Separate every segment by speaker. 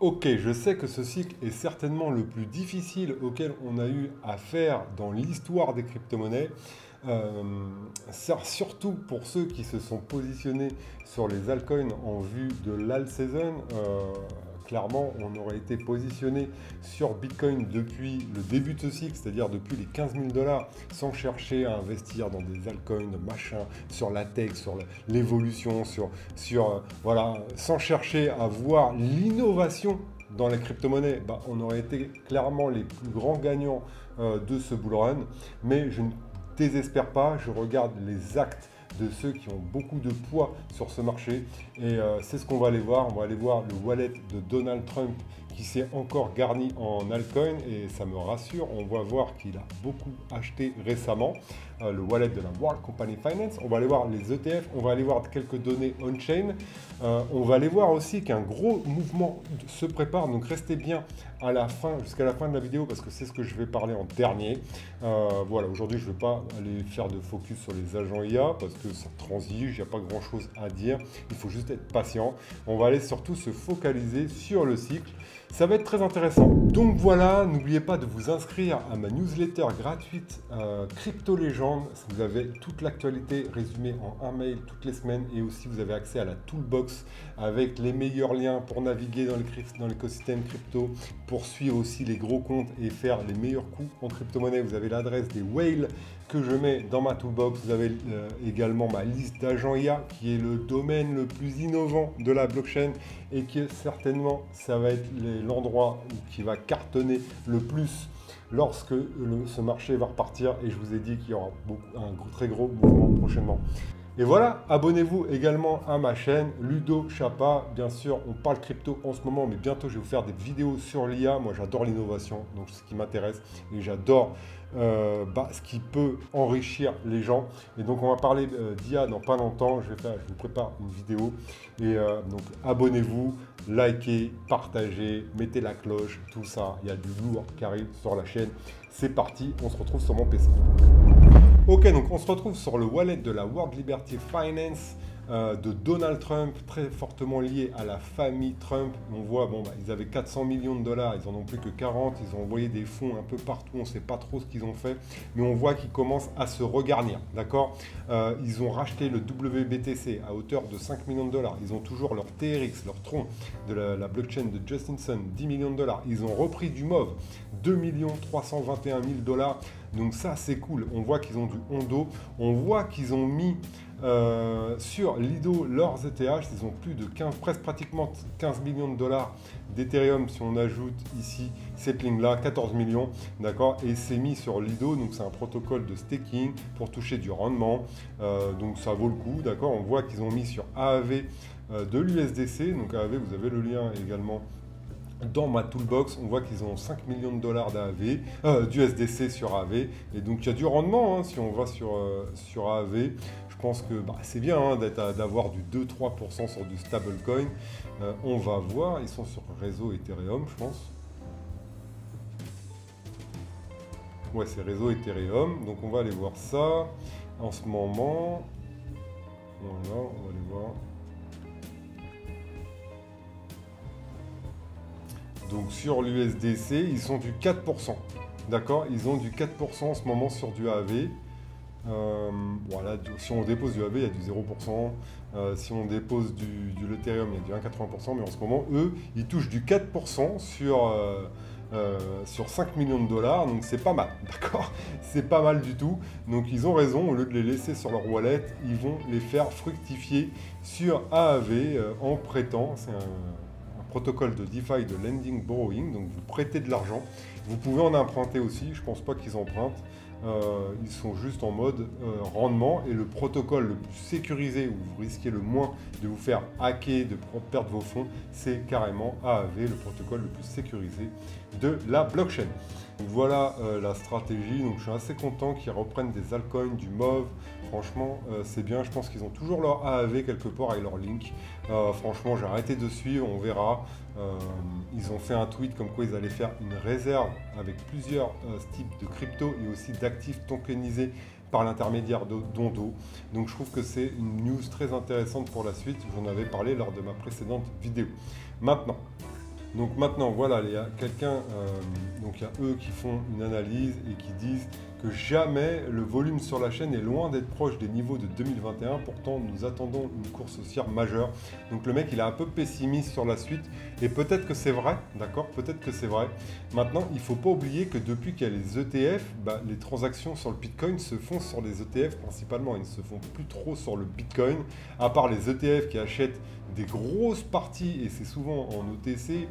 Speaker 1: Ok, je sais que ce cycle est certainement le plus difficile auquel on a eu à faire dans l'histoire des crypto-monnaies. Euh, Surtout pour ceux qui se sont positionnés sur les altcoins en vue de l'alt season. Clairement, on aurait été positionné sur Bitcoin depuis le début de ce cycle, c'est-à-dire depuis les 15 000 dollars, sans chercher à investir dans des altcoins, machin, sur la tech, sur l'évolution, voilà, sans chercher à voir l'innovation dans les crypto-monnaies. Bah, on aurait été clairement les plus grands gagnants de ce bull run, mais je ne désespère pas, je regarde les actes de ceux qui ont beaucoup de poids sur ce marché et c'est ce qu'on va aller voir. On va aller voir le wallet de Donald Trump qui s'est encore garni en altcoin et ça me rassure. On va voir qu'il a beaucoup acheté récemment, le wallet de la World Company Finance. On va aller voir les ETF, on va aller voir quelques données on-chain. On va aller voir aussi qu'un gros mouvement se prépare, donc restez bien à la fin, jusqu'à la fin de la vidéo parce que c'est ce que je vais parler en dernier. Voilà, aujourd'hui je ne vais pas aller faire de focus sur les agents IA parce que ça transige, il n'y a pas grand chose à dire, il faut juste être patient. On va aller surtout se focaliser sur le cycle. Ça va être très intéressant. Donc voilà, n'oubliez pas de vous inscrire à ma newsletter gratuite Crypto Légende. Vous avez toute l'actualité résumée en un mail toutes les semaines et aussi vous avez accès à la toolbox avec les meilleurs liens pour naviguer dans l'écosystème crypto, pour suivre aussi les gros comptes et faire les meilleurs coups en crypto-monnaie. Vous avez l'adresse des whales que je mets dans ma toolbox. Vous avez également ma liste d'agents IA qui est le domaine le plus innovant de la blockchain et qui est certainement, ça va être l'endroit qui va cartonner le plus lorsque ce marché va repartir et je vous ai dit qu'il y aura un très gros mouvement prochainement. Et voilà, abonnez-vous également à ma chaîne Ludo Chapa. Bien sûr, on parle crypto en ce moment, mais bientôt je vais vous faire des vidéos sur l'IA. Moi, j'adore l'innovation, donc c'est ce qui m'intéresse et j'adore ce qui peut enrichir les gens. Et donc, on va parler d'IA dans pas longtemps. Je vous prépare une vidéo et donc abonnez-vous, likez, partagez, mettez la cloche, tout ça. Il y a du lourd qui arrive sur la chaîne. C'est parti, on se retrouve sur mon PC. Ok, donc on se retrouve sur le wallet de la World Liberty Finance de Donald Trump, très fortement lié à la famille Trump. On voit, ils avaient 400 millions de dollars, ils en ont plus que 40, ils ont envoyé des fonds un peu partout, on ne sait pas trop ce qu'ils ont fait, mais on voit qu'ils commencent à se regarnir, d'accord. Ils ont racheté le WBTC à hauteur de 5 millions de dollars, ils ont toujours leur TRX, leur tronc de la blockchain de Justin Sun, 10 millions de dollars, ils ont repris du MOV, 2 321 000 dollars. Donc ça, c'est cool. On voit qu'ils ont du Hondo. On voit qu'ils ont mis sur Lido leurs ETH. Ils ont plus de presque pratiquement 15 millions de dollars d'Ethereum. Si on ajoute ici cette ligne-là, 14 millions. D'accord. Et c'est mis sur Lido. Donc c'est un protocole de staking pour toucher du rendement. Donc ça vaut le coup. D'accord. On voit qu'ils ont mis sur AAV de l'USDC. Donc AAV, vous avez le lien également dans ma toolbox. On voit qu'ils ont 5 millions de dollars d'AAV, d'USDC sur AAV. Et donc il y a du rendement si on va sur AAV. Je pense que c'est bien d'avoir du 2-3% sur du stablecoin. On va voir, ils sont sur réseau Ethereum, je pense. Ouais, c'est réseau Ethereum. Donc on va aller voir ça en ce moment. Voilà, on va aller voir. Donc sur l'USDC, ils sont du 4%. D'accord. Ils ont du 4% en ce moment sur du AAV. Voilà, si on dépose du AAV, il y a du 0%. Si on dépose du Ethereum, il y a du 1,80%. Mais en ce moment, eux, ils touchent du 4% sur 5 millions de dollars. Donc c'est pas mal. D'accord. C'est pas mal du tout. Donc ils ont raison. Au lieu de les laisser sur leur wallet, ils vont les faire fructifier sur AAV en prêtant. C'est un protocole de DeFi, de lending borrowing, donc vous prêtez de l'argent. Vous pouvez en emprunter aussi, je ne pense pas qu'ils empruntent. Ils sont juste en mode rendement et le protocole le plus sécurisé où vous risquez le moins de vous faire hacker, de perdre vos fonds, c'est carrément AAV, le protocole le plus sécurisé de la blockchain. Donc voilà la stratégie. Donc je suis assez content qu'ils reprennent des altcoins, du MOV. Franchement, c'est bien. Je pense qu'ils ont toujours leur AAV quelque part avec leur link. Franchement, j'ai arrêté de suivre. On verra. Ils ont fait un tweet comme quoi ils allaient faire une réserve avec plusieurs types de crypto et aussi d'actifs tokenisés par l'intermédiaire d'Ondo. Donc je trouve que c'est une news très intéressante pour la suite. J'en avais parlé lors de ma précédente vidéo. Maintenant, Donc maintenant, voilà, il y a quelqu'un, donc il y a eux qui font une analyse et qui disent que jamais le volume sur la chaîne est loin d'être proche des niveaux de 2021. Pourtant, nous attendons une course haussière majeure. Donc le mec, il est un peu pessimiste sur la suite. Et peut-être que c'est vrai, d'accord? Peut-être que c'est vrai. Maintenant, il ne faut pas oublier que depuis qu'il y a les ETF, les transactions sur le Bitcoin se font sur les ETF principalement. Ils ne se font plus trop sur le Bitcoin, à part les ETF qui achètent des grosses parties, et c'est souvent en OTC,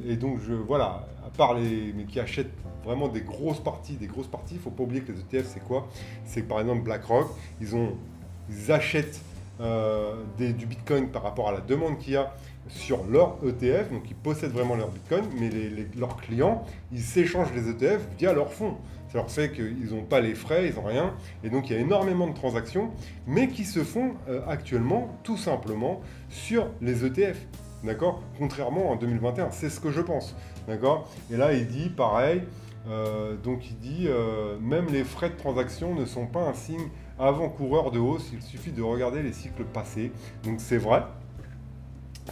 Speaker 1: et donc voilà, à part mais qui achètent vraiment des grosses parties, il ne faut pas oublier que les ETF c'est quoi? C'est par exemple BlackRock, ils achètent du Bitcoin par rapport à la demande qu'il y a sur leur ETF, donc ils possèdent vraiment leur Bitcoin, mais leurs clients, ils s'échangent les ETF via leur fonds. Ça leur fait qu'ils n'ont pas les frais, ils n'ont rien. Et donc il y a énormément de transactions, mais qui se font actuellement tout simplement sur les ETF. D'accord? Contrairement en 2021, c'est ce que je pense. D'accord? Et là, il dit pareil. Donc il dit même les frais de transaction ne sont pas un signe avant-coureur de hausse. Il suffit de regarder les cycles passés. Donc c'est vrai.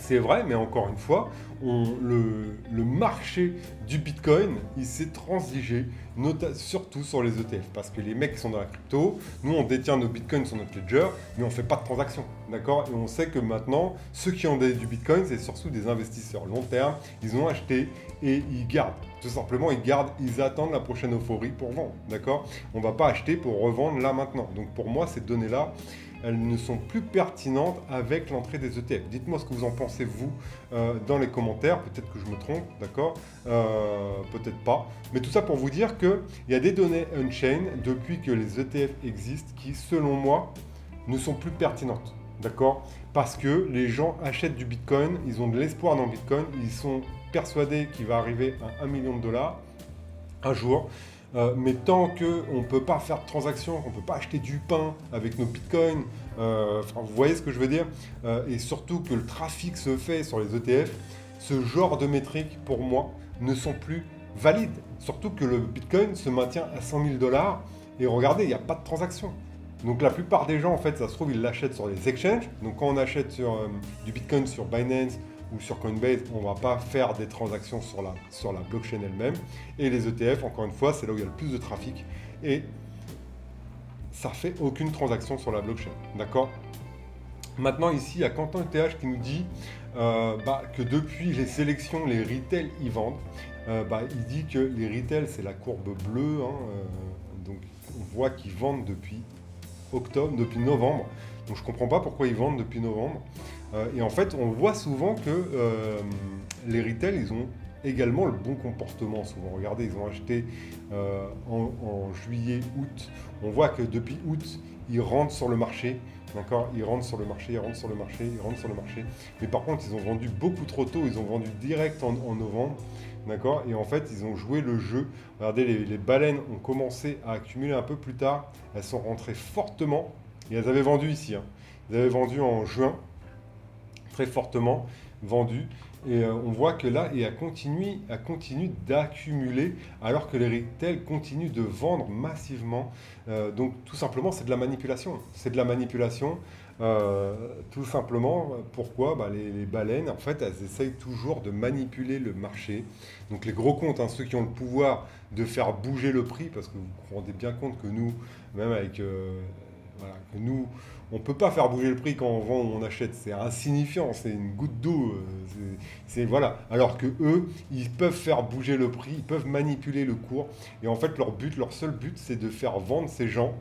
Speaker 1: C'est vrai, mais encore une fois, le marché du Bitcoin, il s'est transigé, surtout sur les ETF, parce que les mecs qui sont dans la crypto, nous on détient nos Bitcoins sur notre ledger, mais on ne fait pas de transactions, d'accord? Et on sait que maintenant, ceux qui ont du Bitcoin, c'est surtout des investisseurs long terme, ils ont acheté et ils gardent. Tout simplement, ils attendent la prochaine euphorie pour vendre, d'accord? On ne va pas acheter pour revendre là maintenant. Donc pour moi, ces données-là, elles ne sont plus pertinentes avec l'entrée des ETF. Dites-moi ce que vous en pensez, vous, dans les commentaires. Peut-être que je me trompe, d'accord? Peut-être pas. Mais tout ça pour vous dire qu'il y a des données on-chain, depuis que les ETF existent, qui, selon moi, ne sont plus pertinentes. D'accord? Parce que les gens achètent du Bitcoin, ils ont de l'espoir dans le Bitcoin, ils sont persuadés qu'il va arriver à 1 million de dollars un jour. Mais tant qu'on ne peut pas faire de transactions, qu'on ne peut pas acheter du pain avec nos bitcoins, vous voyez ce que je veux dire, et surtout que le trafic se fait sur les ETF, ce genre de métriques, pour moi, ne sont plus valides. Surtout que le bitcoin se maintient à 100 000 dollars, et regardez, il n'y a pas de transaction. Donc la plupart des gens, en fait, ça se trouve, ils l'achètent sur les exchanges. Donc quand on achète du bitcoin sur Binance, ou sur Coinbase, on ne va pas faire des transactions sur la blockchain elle-même. Et les ETF, encore une fois, c'est là où il y a le plus de trafic. Et ça ne fait aucune transaction sur la blockchain. D'accord? Maintenant, ici, il y a Quentin ETH qui nous dit que depuis les sélections, les retail y vendent. Il dit que les retail, c'est la courbe bleue. Donc, on voit qu'ils vendent depuis novembre. Donc, je ne comprends pas pourquoi ils vendent depuis novembre. Et en fait, on voit souvent que les retail, ils ont également le bon comportement. Souvent, regardez, ils ont acheté en juillet, août. On voit que depuis août, ils rentrent sur le marché. D'accord? Ils rentrent sur le marché, ils rentrent sur le marché, ils rentrent sur le marché. Mais par contre, ils ont vendu beaucoup trop tôt. Ils ont vendu direct en novembre. D'accord? Et en fait, ils ont joué le jeu. Regardez, les baleines ont commencé à accumuler un peu plus tard. Elles sont rentrées fortement. Et elles avaient vendu ici. Ils avaient vendu en juin. Très fortement vendu, et on voit que là, il a continué d'accumuler alors que les retail continuent de vendre massivement. Donc tout simplement, c'est de la manipulation. C'est de la manipulation. Tout simplement, pourquoi? Les baleines, en fait, elles essayent toujours de manipuler le marché. Donc les gros comptes, ceux qui ont le pouvoir de faire bouger le prix, parce que vous vous rendez bien compte que nous, même avec... que nous, on ne peut pas faire bouger le prix quand on vend ou on achète. C'est insignifiant, c'est une goutte d'eau. Voilà. Alors que eux, ils peuvent faire bouger le prix, ils peuvent manipuler le cours. Et en fait, leur seul but, c'est de faire vendre ces gens,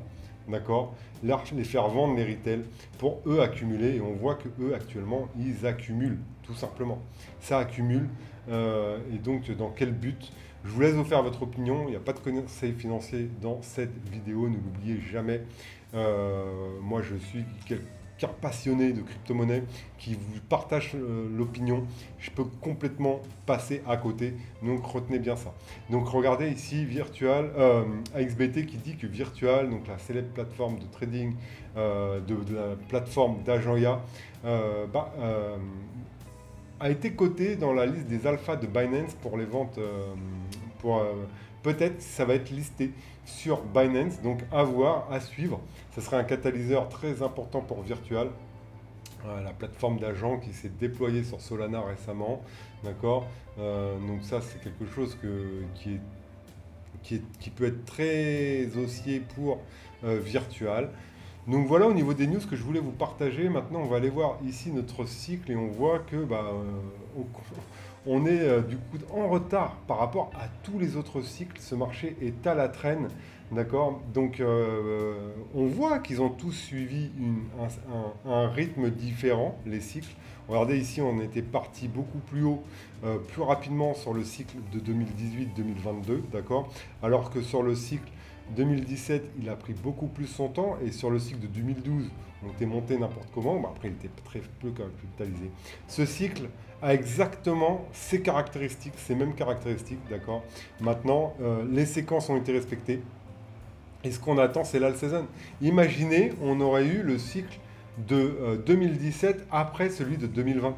Speaker 1: d'accord, les faire vendre les retail pour eux accumuler. Et on voit que eux, actuellement, ils accumulent, tout simplement. Ça accumule. Et donc, dans quel but? Je vous laisse vous faire votre opinion. Il n'y a pas de conseil financier dans cette vidéo, ne l'oubliez jamais. Moi, je suis quelqu'un passionné de crypto-monnaie qui vous partage l'opinion. Je peux complètement passer à côté. Donc, retenez bien ça. Donc, regardez ici, Virtual, AXBT qui dit que Virtual, donc la célèbre plateforme de trading, de la plateforme d'Agenya, a été coté dans la liste des alphas de Binance pour les ventes, peut-être ça va être listé sur Binance, donc à voir, à suivre. Ce serait un catalyseur très important pour Virtual. la plateforme d'agents qui s'est déployée sur Solana récemment, d'accord. Donc ça, c'est quelque chose qui peut être très haussier pour Virtual. Donc voilà au niveau des news que je voulais vous partager. Maintenant, on va aller voir ici notre cycle et on voit que on est du coup en retard par rapport à tous les autres cycles. Ce marché est à la traîne, d'accord. Donc on voit qu'ils ont tous suivi un rythme différent, les cycles. Regardez ici, on était parti beaucoup plus haut, plus rapidement sur le cycle de 2018-2022, d'accord. Alors que sur le cycle 2017, il a pris beaucoup plus son temps et sur le cycle de 2012, on était monté n'importe comment. Après, il était très peu capitalisé. Ce cycle a exactement ces caractéristiques, ces mêmes caractéristiques, d'accord. Maintenant, les séquences ont été respectées et ce qu'on attend, c'est l'all season. Imaginez, on aurait eu le cycle de 2017 après celui de 2020.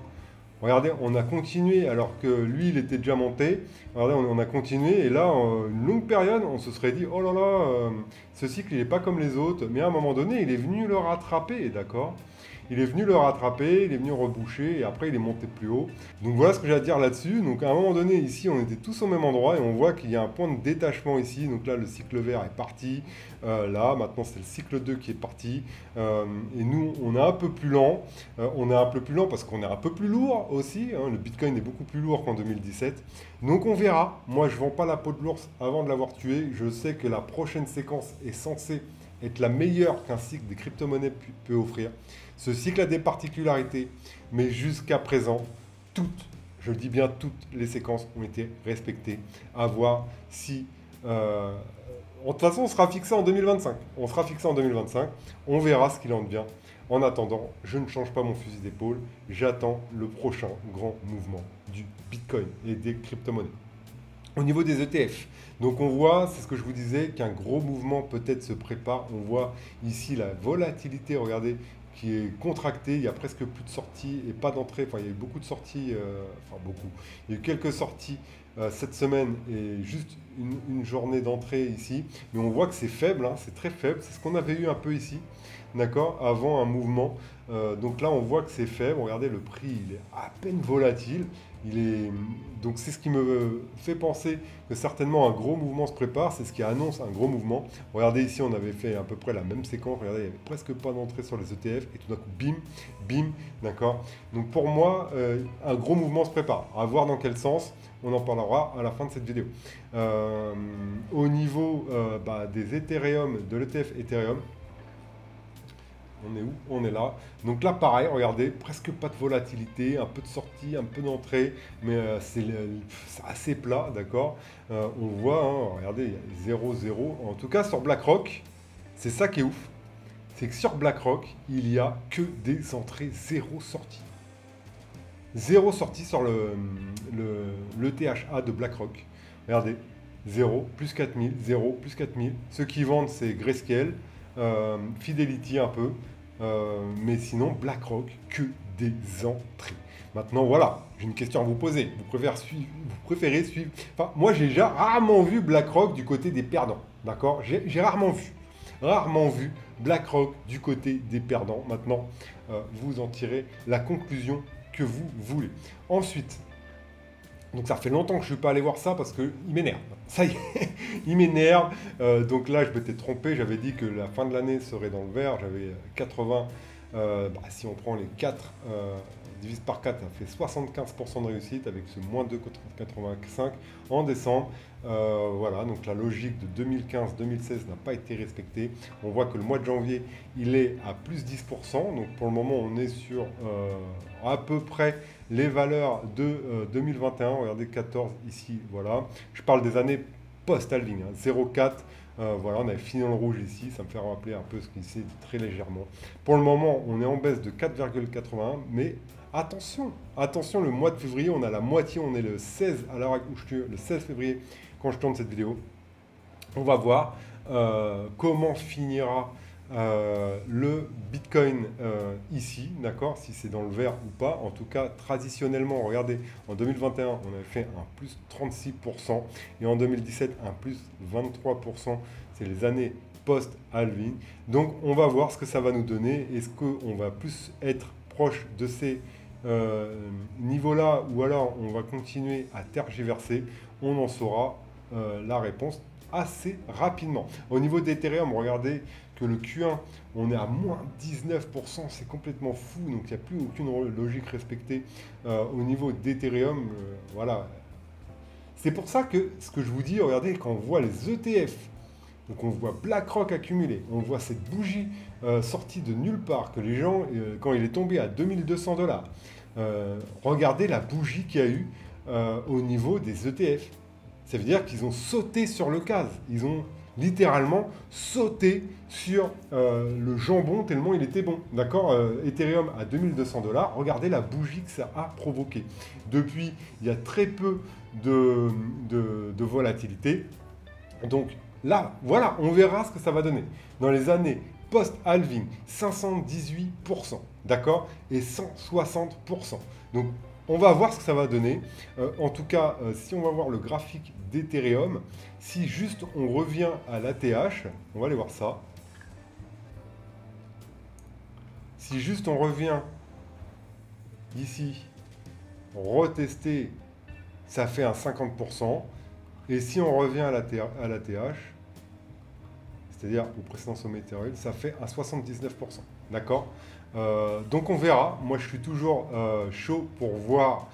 Speaker 1: Regardez, on a continué alors que lui, il était déjà monté. Regardez, on a continué et là, en une longue période, on se serait dit, oh là là, ce cycle, il n'est pas comme les autres. Mais à un moment donné, il est venu le rattraper, d'accord. Il est venu le rattraper, il est venu reboucher et après, il est monté plus haut. Donc voilà ce que j'ai à dire là-dessus. Donc à un moment donné, ici, on était tous au même endroit et on voit qu'il y a un point de détachement ici. Donc là, le cycle vert est parti. Là, maintenant, c'est le cycle 2 qui est parti. Et nous, on est un peu plus lent. On est un peu plus lent parce qu'on est un peu plus lourd aussi, hein. Le Bitcoin est beaucoup plus lourd qu'en 2017. Donc on verra. Moi, je ne vends pas la peau de l'ours avant de l'avoir tué. Je sais que la prochaine séquence est censée être la meilleure qu'un cycle des crypto-monnaies peut offrir. Ce cycle a des particularités, mais jusqu'à présent, toutes, je dis bien toutes les séquences ont été respectées. À voir si... de toute façon, on sera fixé en 2025. On sera fixé en 2025. On verra ce qu'il en devient. En attendant, je ne change pas mon fusil d'épaule. J'attends le prochain grand mouvement du Bitcoin et des crypto-monnaies. Au niveau des ETF, donc on voit, c'est ce que je vous disais, qu'un gros mouvement peut-être se prépare. On voit ici la volatilité, regardez, qui est contractée. Il y a presque plus de sorties et pas d'entrée. Enfin, il y a eu beaucoup de sorties, enfin beaucoup. Il y a eu quelques sorties cette semaine et juste une journée d'entrée ici. Mais on voit que c'est faible, hein, c'est très faible. C'est ce qu'on avait eu un peu ici, d'accord, avant un mouvement. Donc là, on voit que c'est faible. Regardez, le prix, il est à peine volatile. Donc c'est ce qui me fait penser que certainement un gros mouvement se prépare, c'est ce qui annonce un gros mouvement. Regardez ici, on avait fait à peu près la même séquence, regardez, il n'y avait presque pas d'entrée sur les ETF, et tout d'un coup, bim, bim, d'accord. Donc pour moi, un gros mouvement se prépare. À voir dans quel sens, on en parlera à la fin de cette vidéo. Au niveau des Ethereum, de l'ETF Ethereum, on est où? On est là. Donc là, pareil, regardez, presque pas de volatilité, un peu de sortie, un peu d'entrée, mais c'est assez plat, d'accord. On voit, hein, regardez, il y a 0, 0. En tout cas, sur BlackRock, c'est ça qui est ouf. C'est que sur BlackRock, il n'y a que des entrées, zéro sortie. Zéro sortie sur le THA de BlackRock. Regardez, 0, plus 4000, 0, plus 4000. Ceux qui vendent, c'est Grayscale. Fidelity un peu, mais sinon BlackRock, que des entrées. Maintenant voilà, j'ai une question à vous poser. Vous préférez suivre. Enfin, moi j'ai déjà rarement vu BlackRock du côté des perdants. D'accord, j'ai rarement vu BlackRock du côté des perdants. Maintenant, vous en tirez la conclusion que vous voulez. Ensuite, donc ça fait longtemps que je ne suis pas allé voir ça parce qu'il m'énerve. Ça y est, il m'énerve. Donc là, je m'étais trompé. J'avais dit que la fin de l'année serait dans le vert. J'avais 80. Si on prend les 4, divise par 4, ça fait 75% de réussite avec ce moins 2,85 en décembre. Voilà, donc la logique de 2015-2016 n'a pas été respectée. On voit que le mois de janvier, il est à plus 10%. Donc pour le moment, on est sur à peu près les valeurs de 2021. Regardez 14 ici, voilà. Je parle des années post-halving, hein, 0,4. Voilà, on avait fini dans le rouge ici, ça me fait rappeler un peu ce qui s'est très légèrement. Pour le moment, on est en baisse de 4,81, mais attention, attention, le mois de février, on a la moitié, on est le 16 à l'heure où le 16 février quand je tourne cette vidéo. On va voir comment finira le Bitcoin ici, d'accord, si c'est dans le vert ou pas. En tout cas, traditionnellement, regardez, en 2021, on avait fait un plus 36% et en 2017, un plus 23%. C'est les années post-halving. Donc, on va voir ce que ça va nous donner. Est-ce qu'on va plus être proche de ces niveaux-là, ou alors on va continuer à tergiverser, on en saura la réponse assez rapidement. Au niveau d'Ethereum, regardez que le Q1, on est à moins 19%, c'est complètement fou, donc il n'y a plus aucune logique respectée au niveau d'Ethereum. Voilà. C'est pour ça que ce que je vous dis, regardez, quand on voit les ETF, donc on voit BlackRock accumuler, on voit cette bougie sortie de nulle part, que les gens, quand il est tombé à 2200 $, regardez la bougie qu'il y a eu au niveau des ETF. Ça veut dire qu'ils ont sauté sur le gaz. Ils ont littéralement sauté sur le jambon tellement il était bon. D'accord. Ethereum à 2200 $, regardez la bougie que ça a provoqué. Depuis, il y a très peu de volatilité. Donc là, voilà, on verra ce que ça va donner. Dans les années post-halving, 518%, d'accord, et 160%. Donc, on va voir ce que ça va donner. En tout cas, si on va voir le graphique d'Ethereum, si juste on revient à l'ATH, on va aller voir ça. Si juste on revient ici, retester, ça fait un 50%. Et si on revient à l'ATH, c'est-à-dire au précédent sommet Ethereum, ça fait un 79%. D'accord. Donc on verra. Moi, je suis toujours chaud pour voir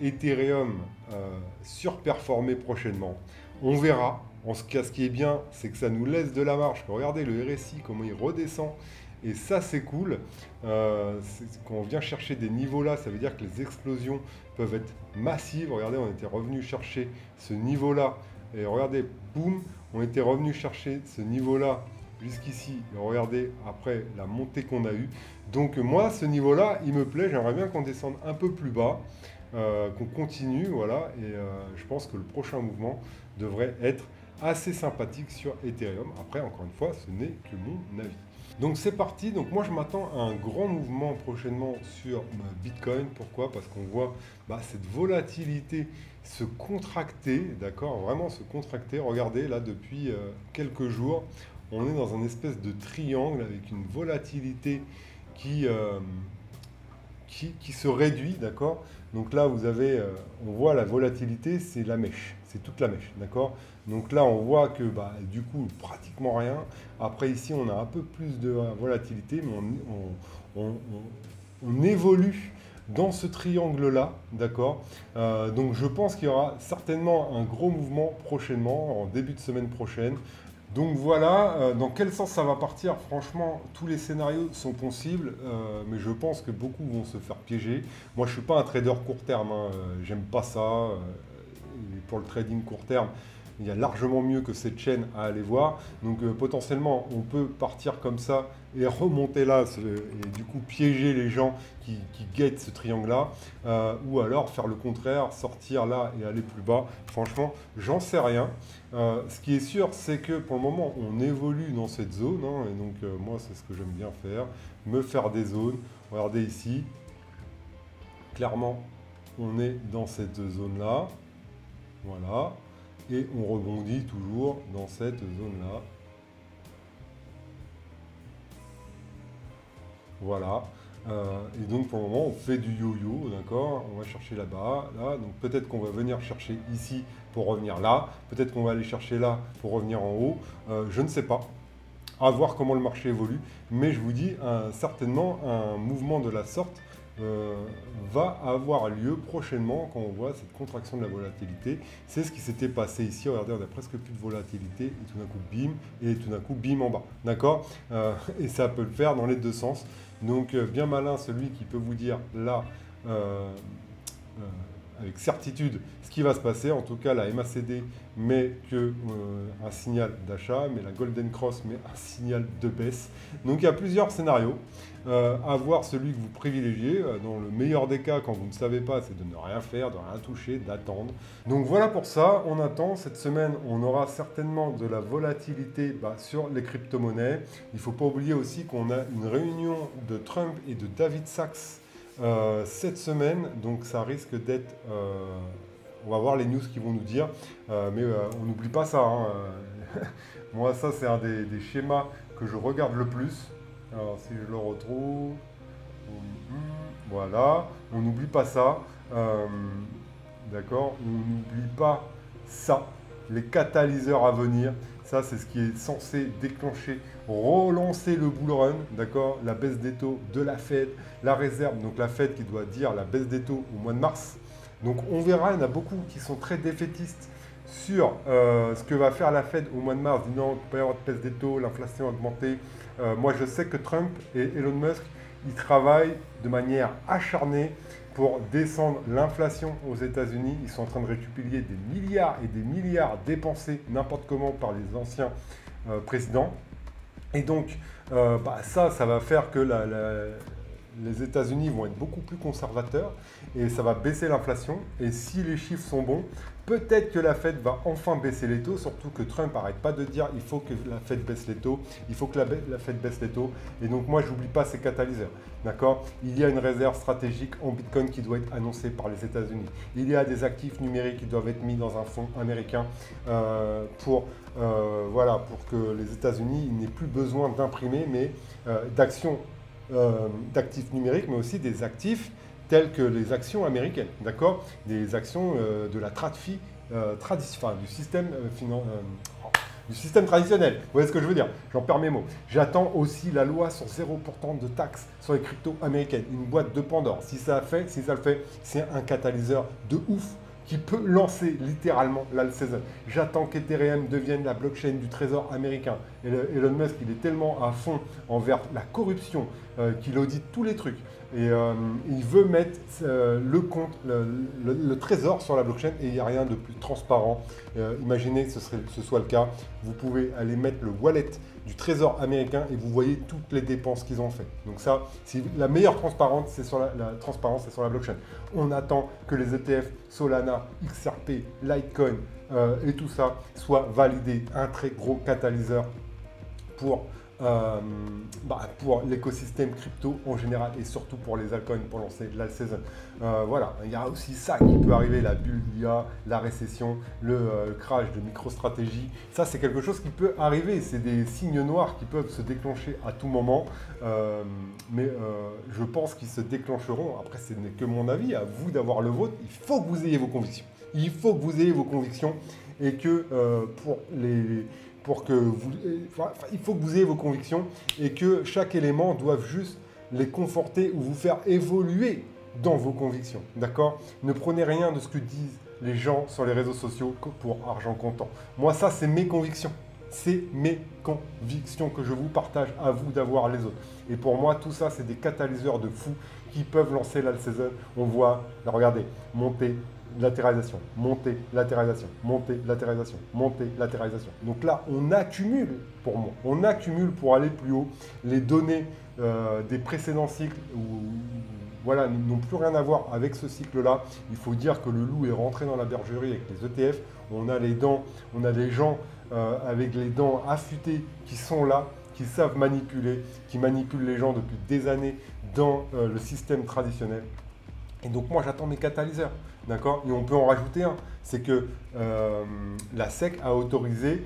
Speaker 1: Ethereum surperformer prochainement. On verra. En ce cas, ce qui est bien, c'est que ça nous laisse de la marge. Regardez le RSI, comment il redescend. Et ça, c'est cool. Quand on vient chercher des niveaux là, ça veut dire que les explosions peuvent être massives. Regardez, on était revenu chercher ce niveau-là. Et regardez, boum, on était revenu chercher ce niveau-là jusqu'ici. Et regardez, après, la montée qu'on a eue. Donc moi, ce niveau-là, il me plaît. J'aimerais bien qu'on descende un peu plus bas, qu'on continue. Voilà. Et je pense que le prochain mouvement devrait être assez sympathique sur Ethereum. Après, encore une fois, ce n'est que mon avis. Donc c'est parti, donc moi je m'attends à un grand mouvement prochainement sur Bitcoin. Pourquoi? Parce qu'on voit cette volatilité se contracter, d'accord, vraiment se contracter. Regardez là depuis quelques jours, on est dans un espèce de triangle avec une volatilité qui se réduit, d'accord. Donc là vous avez, on voit la volatilité, c'est la mèche, c'est toute la mèche, d'accord. Donc là on voit que du coup pratiquement rien. Après ici on a un peu plus de volatilité, mais on évolue dans ce triangle là, d'accord. Donc je pense qu'il y aura certainement un gros mouvement prochainement, en début de semaine prochaine. Donc voilà, dans quel sens ça va partir? Franchement, tous les scénarios sont possibles, mais je pense que beaucoup vont se faire piéger. Moi, je ne suis pas un trader court terme, hein, j'aime pas ça. Et pour le trading court terme, il y a largement mieux que cette chaîne à aller voir. Donc potentiellement, on peut partir comme ça et remonter là, et du coup piéger les gens qui guettent ce triangle-là. Ou alors faire le contraire, sortir là et aller plus bas. Franchement, j'en sais rien. Ce qui est sûr, c'est que pour le moment, on évolue dans cette zone. Hein, et donc moi, c'est ce que j'aime bien faire. Me faire des zones. Regardez ici. Clairement, on est dans cette zone-là. Voilà. Et on rebondit toujours dans cette zone-là. Voilà. Et donc pour le moment, on fait du yo-yo, d'accord. On va chercher là-bas, là. Donc peut-être qu'on va venir chercher ici pour revenir là. Peut-être qu'on va aller chercher là pour revenir en haut. Je ne sais pas. À voir comment le marché évolue. Mais je vous dis, certainement, un mouvement de la sorte va avoir lieu prochainement quand on voit cette contraction de la volatilité. C'est ce qui s'était passé ici. Regardez, on a presque plus de volatilité et tout d'un coup bim, et tout d'un coup bim en bas. D'accord. Et ça peut le faire dans les deux sens. Donc bien malin celui qui peut vous dire là avec certitude ce qui va se passer. En tout cas, la MACD met que un signal d'achat, mais la Golden Cross met un signal de baisse. Donc il y a plusieurs scénarios. À voir celui que vous privilégiez. Dans le meilleur des cas, quand vous ne savez pas, c'est de ne rien faire, de rien toucher, d'attendre. Donc voilà pour ça, on attend. Cette semaine, on aura certainement de la volatilité sur les crypto-monnaies. Il ne faut pas oublier aussi qu'on a une réunion de Trump et de David Sachs cette semaine. Donc ça risque d'être... on va voir les news qu'ils vont nous dire. Mais on n'oublie pas ça. Hein. Moi, ça, c'est un des schémas que je regarde le plus. Alors, si je le retrouve, Voilà, on n'oublie pas ça. D'accord, on n'oublie pas ça, les catalyseurs à venir. Ça, c'est ce qui est censé déclencher, relancer le bull run, d'accord? La baisse des taux de la Fed, la réserve, donc la Fed qui doit dire la baisse des taux au mois de mars. Donc on verra, il y en a beaucoup qui sont très défaitistes sur ce que va faire la Fed au mois de mars. Disant non, il peut y avoir de baisse des taux, l'inflation a augmenté. Moi, je sais que Trump et Elon Musk, ils travaillent de manière acharnée pour descendre l'inflation aux États-Unis. Ils sont en train de récupérer des milliards et des milliards dépensés n'importe comment par les anciens présidents. Et donc, ça va faire que les États-Unis vont être beaucoup plus conservateurs et ça va baisser l'inflation. Et si les chiffres sont bons, peut-être que la Fed va enfin baisser les taux, surtout que Trump n'arrête pas de dire il faut que la Fed baisse les taux, il faut que la Fed baisse les taux. Et donc moi, je n'oublie pas ces catalyseurs. D'accord? Il y a une réserve stratégique en Bitcoin qui doit être annoncée par les États-Unis. Il y a des actifs numériques qui doivent être mis dans un fonds américain pour que les États-Unis n'aient plus besoin d'imprimer, mais d'actifs numériques, mais aussi des actifs tels que les actions américaines, d'accord? Des actions de la TradFi, du système traditionnel. Vous voyez ce que je veux dire? J'en perds mes mots. J'attends aussi la loi sur 0% de taxes sur les cryptos américaines, une boîte de Pandore. Si ça le fait, c'est un catalyseur de ouf qui peut lancer littéralement l'alt season. J'attends qu'Ethereum devienne la blockchain du trésor américain. Et Elon Musk, il est tellement à fond envers la corruption qu'il audite tous les trucs. Et il veut mettre le trésor sur la blockchain et il n'y a rien de plus transparent. Imaginez que ce soit le cas. Vous pouvez aller mettre le wallet du trésor américain et vous voyez toutes les dépenses qu'ils ont fait. Donc ça, la meilleure transparence, c'est sur la transparence, c'est sur la blockchain. On attend que les ETF Solana, XRP, Litecoin et tout ça soient validés. Un très gros catalyseur pour l'écosystème crypto en général et surtout pour les altcoins pour lancer l'alt season. Voilà, il y a aussi ça qui peut arriver, la bulle d'IA, la récession, le crash de MicroStrategy. Ça, c'est quelque chose qui peut arriver. C'est des signes noirs qui peuvent se déclencher à tout moment. Mais je pense qu'ils se déclencheront. Après, ce n'est que mon avis. À vous d'avoir le vôtre. Il faut que vous ayez vos convictions. Il faut que vous ayez vos convictions et que il faut que vous ayez vos convictions et que chaque élément doive juste les conforter ou vous faire évoluer dans vos convictions. D'accord? Ne prenez rien de ce que disent les gens sur les réseaux sociaux pour argent comptant. Moi, ça, c'est mes convictions. C'est mes convictions que je vous partage à vous d'avoir les autres. Et pour moi, tout ça, c'est des catalyseurs de fous qui peuvent lancer l'alt season. On voit, là, regardez, monter, latéralisation, monter, latéralisation, monter, latéralisation, monter, latéralisation. Donc là, on accumule, pour moi, on accumule pour aller plus haut. Les données des précédents cycles voilà, n'ont plus rien à voir avec ce cycle-là. Il faut dire que le loup est rentré dans la bergerie avec les ETF. On a les dents, on a des gens avec les dents affûtées qui sont là, qui savent manipuler, qui manipulent les gens depuis des années dans le système traditionnel. Et donc moi, j'attends mes catalyseurs. D'accord? Et on peut en rajouter un. C'est que la SEC a autorisé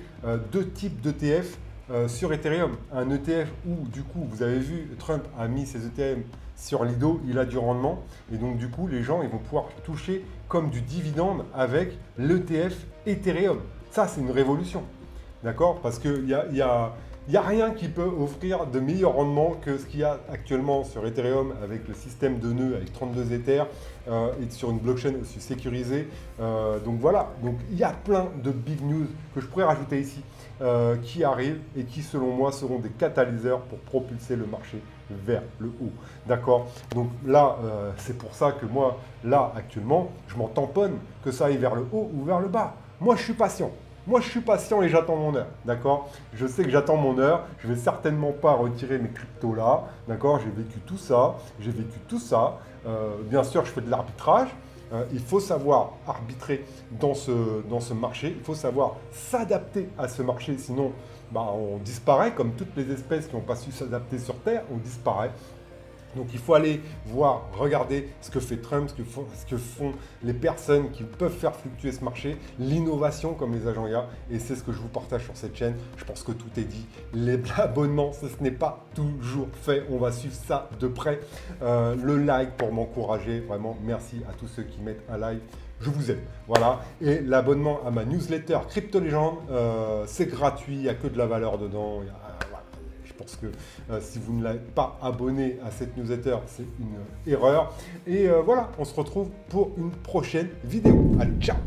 Speaker 1: deux types d'ETF sur Ethereum. Un ETF où, du coup, vous avez vu, Trump a mis ses ETF sur Lido, il a du rendement. Et donc, du coup, les gens ils vont pouvoir toucher comme du dividende avec l'ETF Ethereum. Ça, c'est une révolution. D'accord? Parce qu'il y a rien qui peut offrir de meilleur rendement que ce qu'il y a actuellement sur Ethereum avec le système de nœuds avec 32 Ethers et sur une blockchain aussi sécurisée. Donc voilà, donc il y a plein de big news que je pourrais rajouter ici qui arrivent et qui selon moi seront des catalyseurs pour propulser le marché vers le haut. D'accord? Donc là, c'est pour ça que moi, là actuellement, je m'en tamponne que ça aille vers le haut ou vers le bas. Moi, je suis patient. Moi, je suis patient et j'attends mon heure, d'accord? Je sais que j'attends mon heure. Je ne vais certainement pas retirer mes cryptos là, d'accord? J'ai vécu tout ça, j'ai vécu tout ça. Bien sûr, je fais de l'arbitrage. Il faut savoir arbitrer dans ce marché. Il faut savoir s'adapter à ce marché, sinon on disparaît, comme toutes les espèces qui n'ont pas su s'adapter sur Terre, on disparaît. Donc il faut aller voir, regarder ce que fait Trump, ce que font les personnes qui peuvent faire fluctuer ce marché, l'innovation comme les agents IA, et c'est ce que je vous partage sur cette chaîne. Je pense que tout est dit. L'abonnement, ce n'est pas toujours fait. On va suivre ça de près. Le like pour m'encourager. Vraiment, merci à tous ceux qui mettent un like. Je vous aime. Voilà. Et l'abonnement à ma newsletter Crypto Légende, c'est gratuit. Il n'y a que de la valeur dedans. Voilà. Je pense que si vous ne l'êtes pas abonné à cette newsletter, c'est une erreur. Et voilà, on se retrouve pour une prochaine vidéo. Allez, ciao!